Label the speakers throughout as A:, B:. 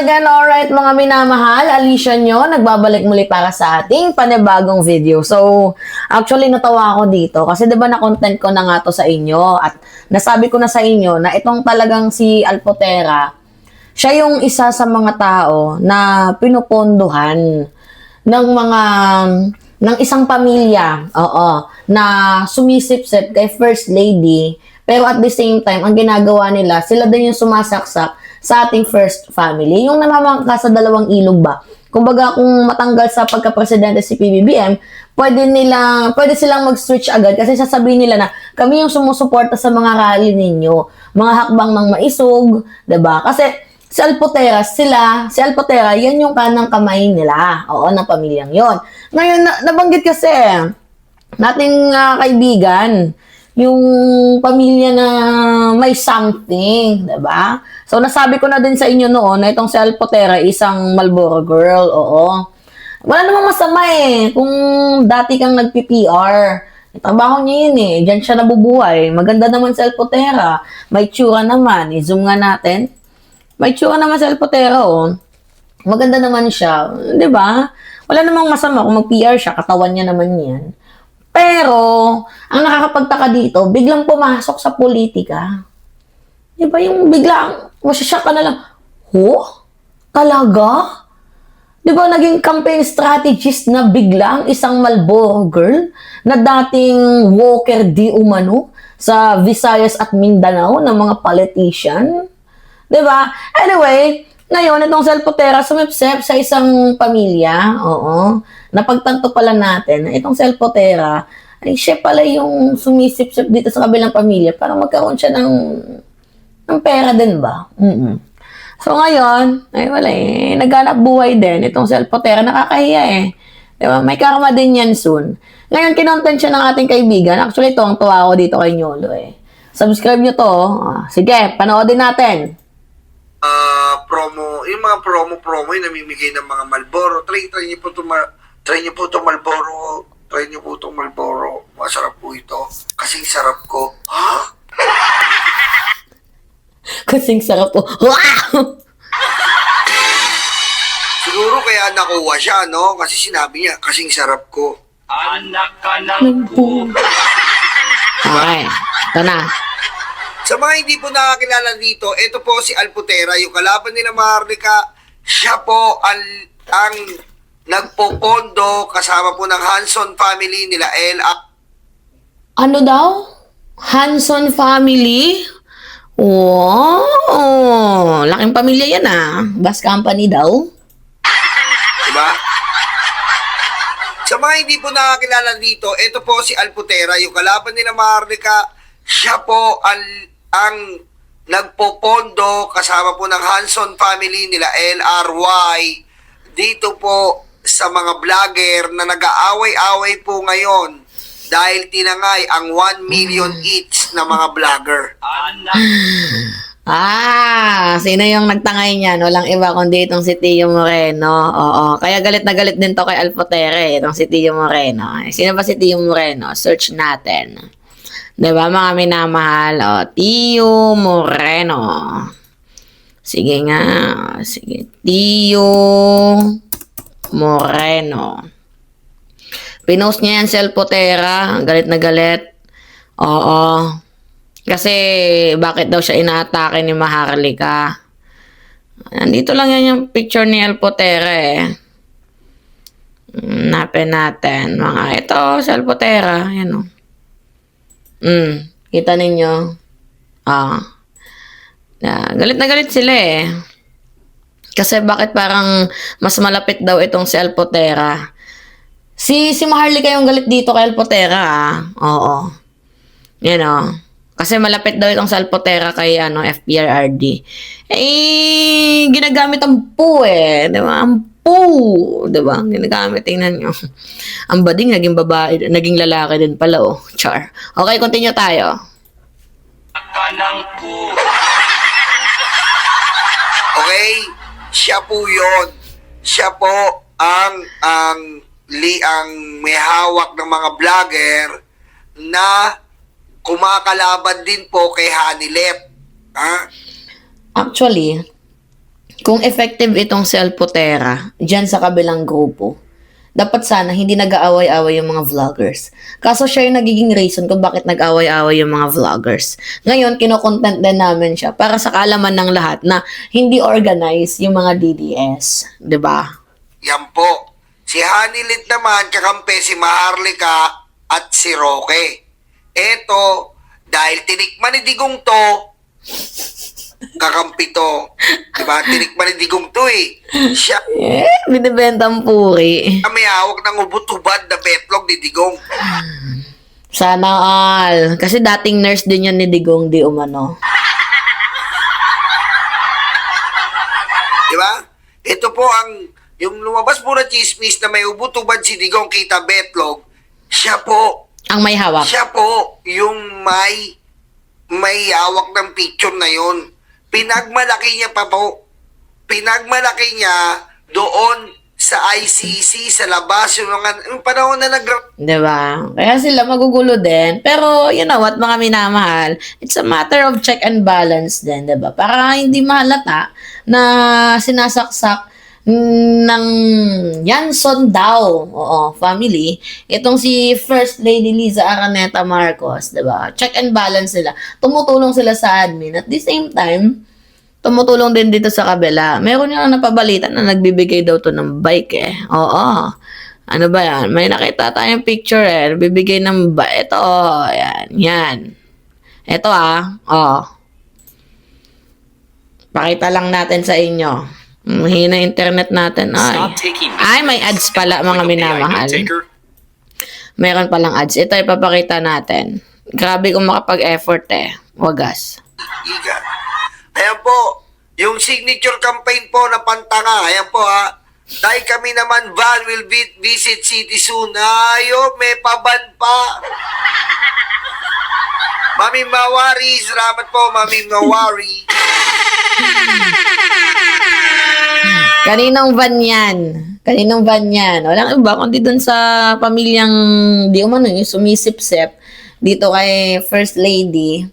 A: again, alright mga minamahal, Alicia nyo, nagbabalik muli para sa ating panibagong video. So, actually natawa ako dito kasi 'di ba na-content ko na nga to sa inyo at nasabi ko na sa inyo na itong talagang si Alpotera, siya yung isa sa mga tao na pinupondohan ng mga ng isang pamilya, na sumisipsip kay First Lady, pero at the same time, ang ginagawa nila, sila din yung sumasaksak sa ating first family. Yung namamangka sa dalawang ilog ba? Kumbaga, kung matanggal sa pagka-presidente si PBBM, pwede silang mag-switch agad kasi sasabihin nila na kami yung sumusuporta sa mga rally ninyo, mga hakbang ng maisog, 'di ba? Kasi si Alpotera, yan yung kanang kamay nila, ng pamilyang yon. Ngayon, nabanggit kasi nating kaibigan, yung pamilya na may something, 'di ba? So nasabi ko na din sa inyo noon na itong si Alpotera isang Marlboro girl, oo. Wala namang masama kung dati kang nagpi-PR. Trabaho niya yun diyan siya nabubuhay. Maganda naman si Alpotera. May tsura naman, i-zoom nga natin. May tsura naman si Alpotera, Maganda naman siya, 'di ba? Wala namang masama kung mag-PR siya, katawan niya naman 'yan. Pero, ang nakakapagtaka dito, biglang pumasok sa politika. Di ba yung biglang, masasyak ka na lang, Talaga? Di ba naging campaign strategist na biglang isang Marlboro girl na dating walker di umano sa Visayas at Mindanao ng mga politician? Di ba? Anyway, ngayon, itong si Alpotera sumipsep sa isang pamilya, napagtanto pala natin na itong si Alpotera, ay siya pala yung sumisip-sip dito sa kabilang pamilya para magkaroon siya ng pera din ba? So ngayon, ay wala naghanap buhay din. Itong si Alpotera, nakakahiya Diba? May karma din yan soon. Ngayon, kinontent siya ng ating kaibigan. Actually, ito ang tuwa ko dito kay Nyolo Subscribe nyo to. Sige, panoodin natin.
B: Promo, yung mga promo yung namimigay ng mga Marlboro. Try niyo po to Marlboro. Try niyo po itong Marlboro. Masarap po ito. Kasing sarap ko. Ha?
A: Kasing sarap po. Wow!
B: Siguro kaya nakuha siya, no? Kasi sinabi niya, kasing sarap ko.
C: Anak ka ng
A: Okay, ito na.
B: Sa mga hindi po nakakilala dito, ito po si Alpotera, yung kalaban nila Maharlika. Siya po ang nagpopondo kasama po ng Hanson family nila
A: Ano daw? Hanson family? Wow! Laking pamilya yan Bus company daw.
B: Diba? Sa mga hindi po nakakilala dito, ito po si Alpotera, yung kalaban nila Maharlika. Siya po ang nagpopondo kasama po ng Hanson family nila LRY dito po sa mga vlogger na nag-aaway-away po ngayon dahil tinangay ang 1 million each na mga vlogger.
A: Sino yung nagtangay niyan? Walang iba kundi itong si Tio Moreno. Oo, kaya galit na galit din to kay Alpotera itong si Tio Moreno. Sino ba si Tio Moreno? Search natin. Diba mga minamahal? Tio Moreno. Sige nga. Sige. Tio Moreno. Pinost niya yan si Alpotera. Galit na galit. Oo. Kasi bakit daw siya inaatake ni Maharlika? Nandito lang yan yung picture ni Alpotera Hanapin natin. Ito si Alpotera. Yan kita ninyo. Galit na galit sila Kasi bakit parang mas malapit daw itong si Alpotera. Si Maharlika yung galit dito kay Alpotera Oo. Yan Kasi malapit daw itong si Alpotera kay FPRRD. Ginagamit ang po diba? Ang po, diba? Ginagamit, tingnan nyo. Ang bading, naging babae, naging lalaki din pala, Char. Okay, continue tayo.
B: Okay? Siya po yun. Siya po ang may hawak ng mga vlogger na kumakalaban din po kay Hanilep.
A: Actually, Kung effective itong si Alputera, dyan sa kabilang grupo, dapat sana hindi nag-aaway-away yung mga vloggers. Kaso siya yung nagiging reason kung bakit nag-aaway-away yung mga vloggers. Ngayon, kinokontent din namin siya para sa kaalaman ng lahat na hindi organized yung mga DDS. 'Di ba?
B: Yan po. Si Hanilit naman, kakampi si Maharlika at si Roque. Eto, dahil tinikman ni Digong to, kakampi to. Diba? Tinikman ni Digong to eh. Siya
A: Binibentang puri.
B: may hawak ng ubot-ubad na betlog ni Digong.
A: Sana all. Kasi dating nurse din yan ni Digong di umano.
B: Diba? Ito po yung lumabas po na chismis na may ubot-ubad si Digong kita betlog, siya po.
A: Ang may hawak.
B: Siya po yung may hawak ng picture na yon. Pinagmalaki niya pa po. Pinagmalaki niya doon sa ICC, sa labas, yung panahon na
A: 'Di ba? Kaya sila magugulo din. Pero, you know what, mga minamahal, it's a matter of check and balance din, 'di ba? Para hindi mahalata na sinasaksak ng Yanson daw, family, itong si First Lady Liza Araneta Marcos, 'di ba? Check and balance sila. Tumutulong sila sa admin. At the same time, tumutulong din dito sa kabila. Meron yung napabalita na nagbibigay daw to ng bike eh. Oo. Ano ba yan? May nakita tayong picture eh. Nagbibigay ng bike. Ito, yan. Yan. Ito Pakita lang natin sa inyo. Mahina internet natin. Ay, may ads pala mga minamahal. Meron palang ads. Ito ipapakita natin. Grabe kung makapag-effort eh. Wagas.
B: Iga. Ayan po, yung signature campaign po na Pantanga. Ayan po ha. Dahil kami naman van will visit city soon. Ayo, may paban pa. Mami Mawari, salamat po, Mami Mawari.
A: Kaninong van yan? Kaninong van yan? Walang iba kundi dun sa pamilyang di umano yung sumisip-sip dito kay First Lady.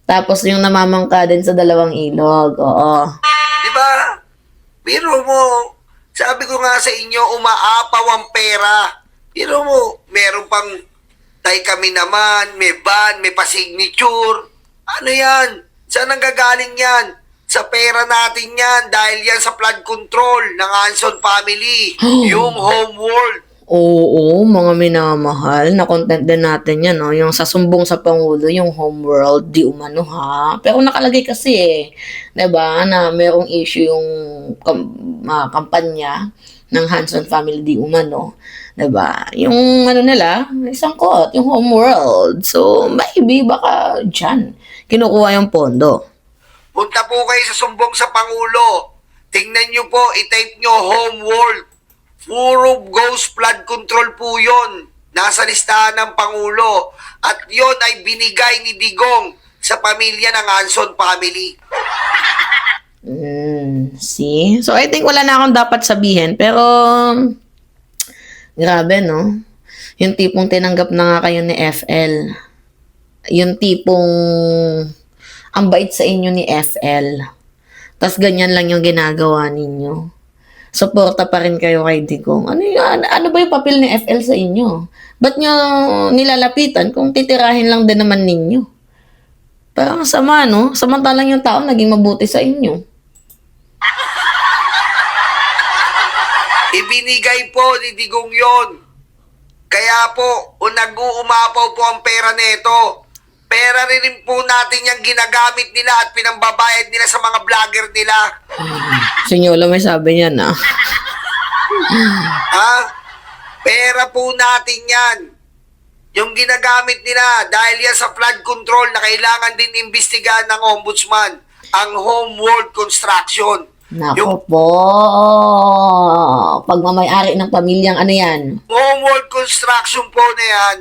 A: Tapos yung namamangka din sa dalawang ilog. Oo.
B: Di ba? Biro mo, sabi ko nga sa inyo, umaapaw ang pera. Biro mo, meron pang tay kami naman, may ban, may pa-signature. Ano yan? Saan ang gagaling yan? Sa pera natin yan dahil yan sa flood control ng Hanson family. Yung homeworld.
A: Oo, mga minamahal, na content din natin yan, no? Yung sa sumbong sa Pangulo, yung homeworld, di umano ha. Pero nakalagay kasi diba, na merong issue yung kampanya ng Hanson family, di umano. Diba? Yung ano nila, isang quote, yung homeworld. So, maybe, baka dyan, kinukuha yung pondo.
B: Punta po kayo sa sumbong sa Pangulo. Tingnan nyo po, itype nyo homeworld. Puro ghost flood control po yon. Nasa listahan ng Pangulo. At yon ay binigay ni Digong sa pamilya ng Hanson family.
A: See? So, I think wala na akong dapat sabihin. Pero, grabe, no? Yung tipong tinanggap na nga kayo ni FL. Yung tipong ang bait sa inyo ni FL. Tapos ganyan lang yung ginagawa ninyo. Suporta pa rin kayo kay Digong. Ano ba yung papel ni FL sa inyo? Ba't nyo nilalapitan kung titirahin lang din naman ninyo? Parang sama, no? Samantalang yung tao naging mabuti sa inyo.
B: Ibinigay po ni Digong yon. Kaya po, nag-uumapaw po ang pera nito. Pera rin po natin yung ginagamit nila at pinambabayad nila sa mga vlogger nila.
A: Sinyola may sabi niya na.
B: Ha? Pera po natin yan. Yung ginagamit nila dahil yan sa flood control na kailangan din imbestigahan ng ombudsman ang homeworld construction.
A: Nako po. Pagmamayari ng pamilyang ano yan?
B: Homeworld construction po na yan.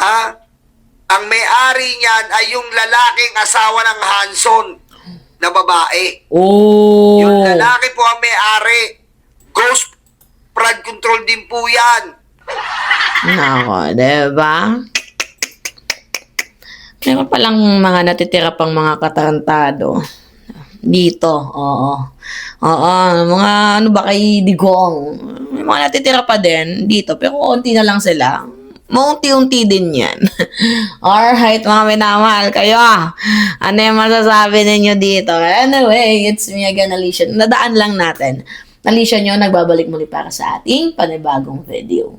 B: Ha? Ang may-ari niyan ay yung lalaking asawa ng Hanson na babae.
A: Oh.
B: Yung lalaki po ang may-ari. Ghost flood control din po yan.
A: Nako, diba? Meron palang mga natitira pang mga katarantado. Dito, oo. Oo, mga ano ba kay Digong. May mga natitira pa din dito, pero konti na lang sila. Maunti-unti din yan. Alright, mga minamahal kayo. Ano yung masasabi ninyo dito? Anyway, it's me again, Alicia. Nadaan lang natin. Alicia nyo, nagbabalik muli para sa ating panibagong video.